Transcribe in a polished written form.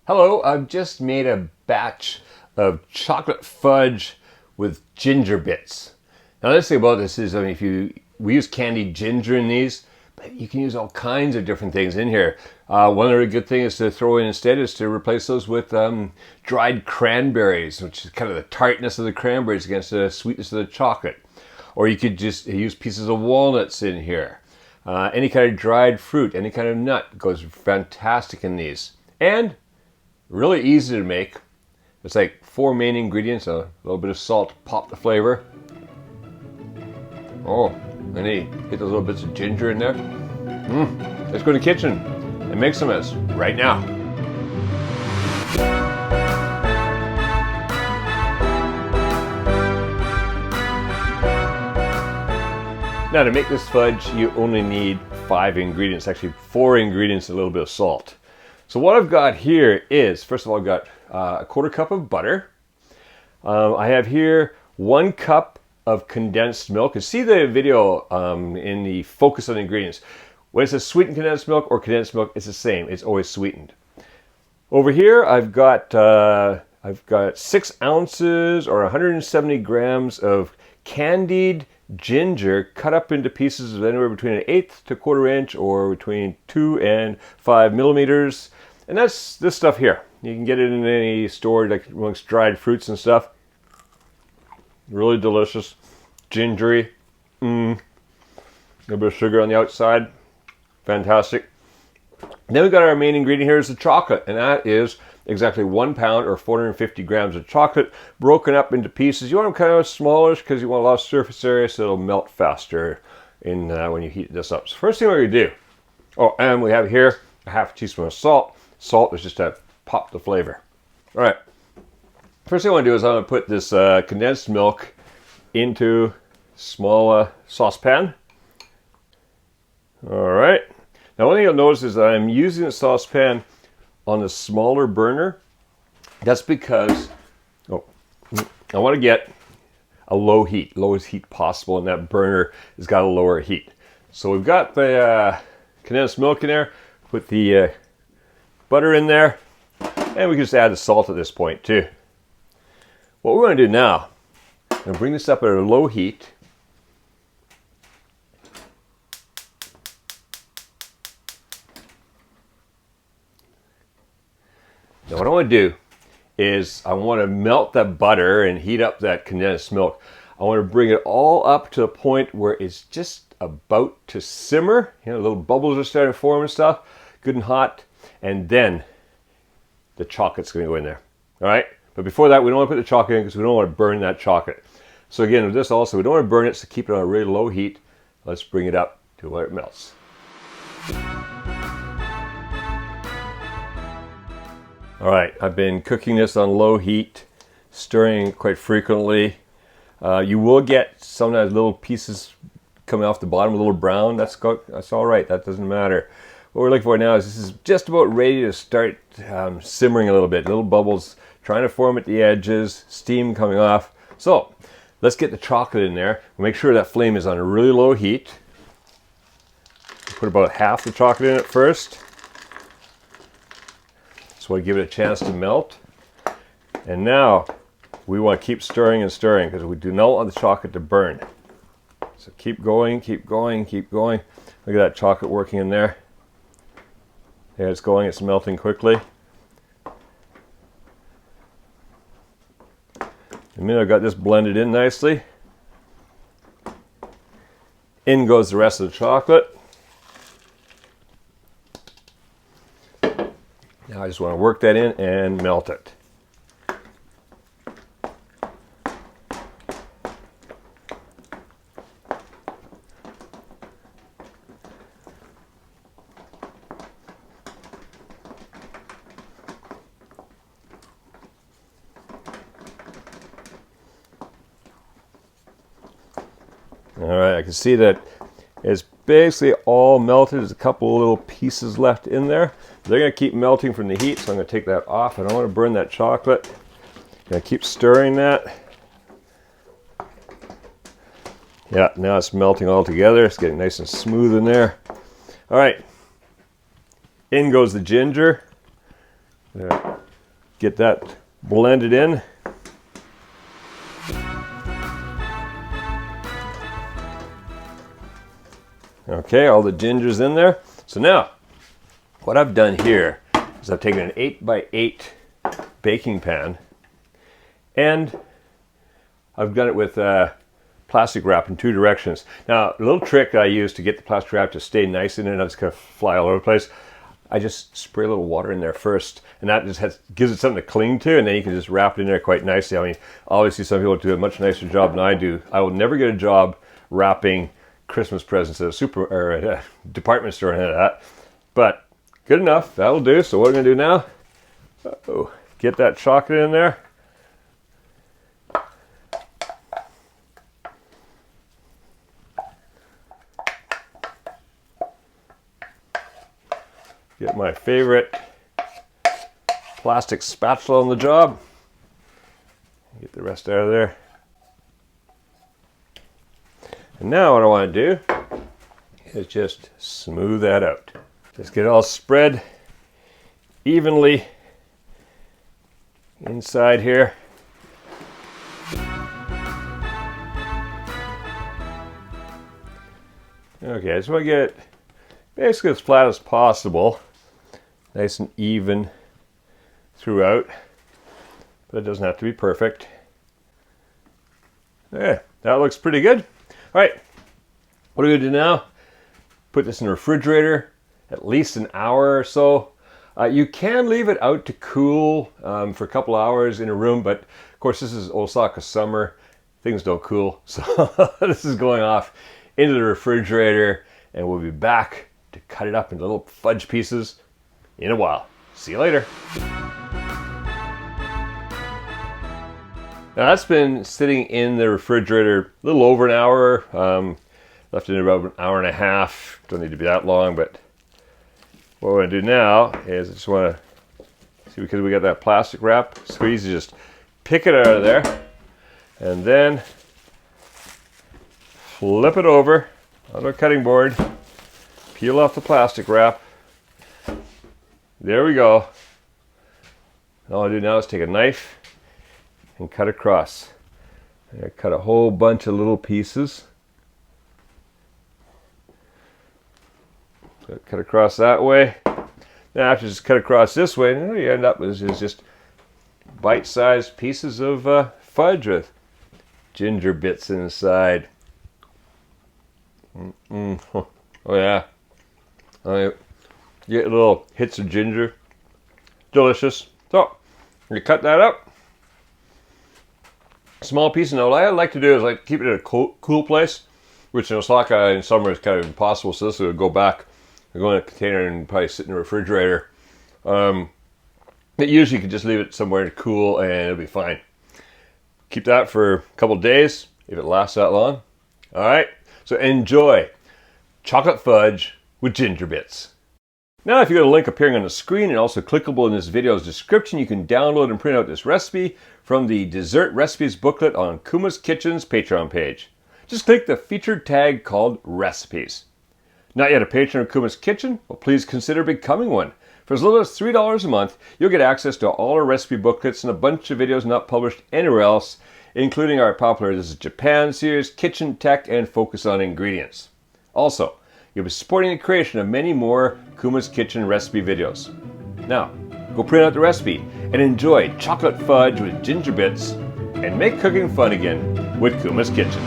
Hello, I've just made a batch of chocolate fudge with ginger bits. Now, the thing about this is, we use candied ginger in these, but you can use all kinds of different things in here. One other good thing is to throw in instead is to replace those with dried cranberries, which is kind of the tartness of the cranberries against the sweetness of the chocolate. Or you could just use pieces of walnuts in here. Any kind of dried fruit, any kind of nut goes fantastic in these. And really easy to make. It's like 4 main ingredients, a little bit of salt to pop the flavor. Oh, and then you get those little bits of ginger in there. Let's go to the kitchen and make some of this right now. Now, to make this fudge, you only need 5 ingredients, actually 4 ingredients and a little bit of salt. So what I've got here is, first of all, I've got a 1/4 cup of butter. I have here 1 cup of condensed milk. You see the video in the focus on the ingredients. When it says sweetened condensed milk or condensed milk, it's the same. It's always sweetened. Over here, I've got 6 ounces or 170 grams of candied ginger cut up into pieces of anywhere between 1/8 to 1/4 inch or between 2 and 5 millimeters. And that's this stuff here. You can get it in any store, like amongst dried fruits and stuff. Really delicious, gingery. A little bit of sugar on the outside. Fantastic. Then we've got our main ingredient here is the chocolate, and that is exactly 1 pound or 450 grams of chocolate broken up into pieces. You want them kind of smallish because you want a lot of surface area so it'll melt faster when you heat this up. So first thing we're going to do, and we have here a 1/2 teaspoon of salt. Salt is just to pop the flavor. All right. First thing I want to do is I'm going to put this condensed milk into a small saucepan. All right. Now, one thing you'll notice is that I'm using the saucepan on the smaller burner. That's because I want to get a low heat, lowest heat possible, and that burner has got a lower heat. So we've got the condensed milk in there, put the butter in there, and we can just add the salt at this point too. What we're going to do now, I'm going to bring this up at a low heat. Now what I want to do is I want to melt that butter and heat up that condensed milk. I want to bring it all up to the point where it's just about to simmer. You know, little bubbles are starting to form and stuff, good and hot. And then the chocolate's going to go in there. All right? But before that, we don't want to put the chocolate in because we don't want to burn that chocolate. So again, with this also, we don't want to burn it, so keep it on a really low heat. Let's bring it up to where it melts. All right, I've been cooking this on low heat, stirring quite frequently. You will get sometimes little pieces coming off the bottom, a little brown. That's all right, that doesn't matter. What we're looking for now is this is just about ready to start simmering a little bit. Little bubbles trying to form at the edges, steam coming off. So let's get the chocolate in there. We'll make sure that flame is on a really low heat. Put about half the chocolate in it first. So we'll give it a chance to melt. And now we want to keep stirring and stirring because we do not want the chocolate to burn. So keep going, keep going, keep going. Look at that chocolate working in there. There it's going, it's melting quickly. The minute I've got this blended in nicely, in goes the rest of the chocolate. Now I just want to work that in and melt it. All right, I can see that it's basically all melted. There's a couple of little pieces left in there. They're going to keep melting from the heat, so I'm going to take that off. I don't want to burn that chocolate. I'm going to keep stirring that. Yeah, now it's melting all together. It's getting nice and smooth in there. All right, in goes the ginger. There. Get that blended in. Okay, all the ginger's in there. So now, what I've done here is I've taken an 8x8 baking pan and I've done it with plastic wrap in 2 directions. Now, a little trick I use to get the plastic wrap to stay nice in it, and it's going to fly all over the place. I just spray a little water in there first, and that just gives it something to cling to, and then you can just wrap it in there quite nicely. I mean, obviously some people do a much nicer job than I do. I will never get a job wrapping Christmas presents at a department store or anything like that. But good enough, that'll do. So what we're going to do now, get that chocolate in there. Get my favorite plastic spatula on the job. Get the rest out of there. And now what I want to do is just smooth that out. Just get it all spread evenly inside here. Okay, I just want to get it basically as flat as possible. Nice and even throughout, but it doesn't have to be perfect. Yeah, that looks pretty good. All right, what are we gonna do now? Put this in the refrigerator at least an hour or so. You can leave it out to cool for a couple hours in a room, but of course this is Osaka summer. Things don't cool, so this is going off into the refrigerator, and we'll be back to cut it up into little fudge pieces in a while. See you later. Now that's been sitting in the refrigerator a little over an hour. Left it in about an hour and a half. Don't need to be that long, but what we're gonna do now is I just wanna see, because we got that plastic wrap squeeze, you just pick it out of there and then flip it over on our cutting board, peel off the plastic wrap. There we go. And all I do now is take a knife and cut across. And I cut a whole bunch of little pieces. So cut across that way. Now after just cut across this way, you end up with just bite-sized pieces of fudge with ginger bits inside. Oh yeah. You get little hits of ginger. Delicious. So, you cut that up. Small piece. Now what I like to do is like keep it in a cool place, which in Osaka in summer is kind of impossible. So this will go back, go in a container and probably sit in the refrigerator. But usually you can just leave it somewhere cool and it'll be fine. Keep that for a couple days if it lasts that long. All right. So enjoy chocolate fudge with ginger bits. Now, if you go to the link appearing on the screen and also clickable in this video's description, you can download and print out this recipe from the Dessert Recipes booklet on Kuma's Kitchen's Patreon page. Just click the featured tag called Recipes. Not yet a patron of Kuma's Kitchen? Well, please consider becoming one. For as little as $3 a month, you'll get access to all our recipe booklets and a bunch of videos not published anywhere else, including our popular This is Japan series, Kitchen Tech, and Focus on Ingredients. Also, you'll be supporting the creation of many more Kuma's Kitchen recipe videos. Now, go print out the recipe and enjoy chocolate fudge with ginger bits and make cooking fun again with Kuma's Kitchen.